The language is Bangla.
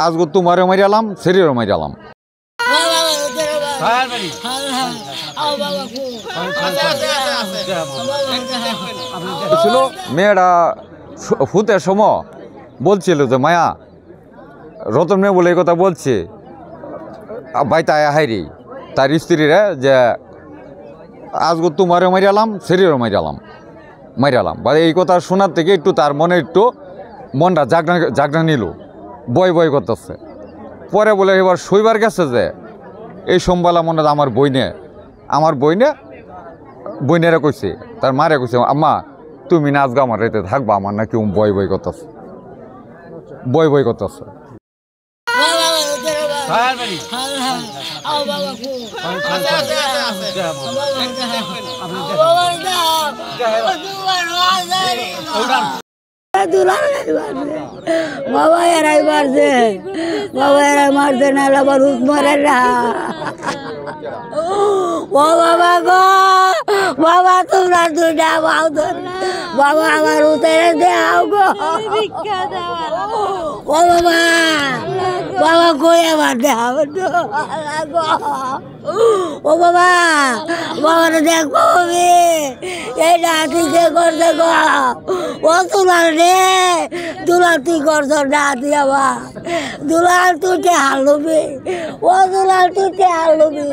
আজকে তোমারও মারিয়ালাম শরীরও মারিয়ালাম। ছিল মেয়েরা হুতের সময় বলছিল যে মায়া রতন মেয়ে বলে এই কথা বলছে বাইতে আয়া হাইরি তার স্ত্রীরা যে আজকে তোমারও মারিয়ালাম শরীরও মারিয়ালাম বা এই কথা শোনার থেকে একটু তার মনে একটু মনটা জাগনা নিল, বয় করতেছে। পরে বলে এবার শৈবার গেছে যে এই সোমবালা মনে আমার বইনেরা কইছে, তার মারে কইছে আম্মা তুমি না আজকে আমার রাইতে থাকবা, আমার নাকি বয় করতেছে। বাবা এরাই মারছে না ভূত মারে না। ও বাবা গো বাবা তোমরা দুইটা বাবা আমার উতেরে দেও গো। ও বাবা কই আমার দেও গো। ও বাবার দেখবো এই নাতি কে করছে গো। ও তুলার রে দুলাল তুই করছ নাতি আমার দুলাল তুই হালবি। ও দুলাল তুই হালবি।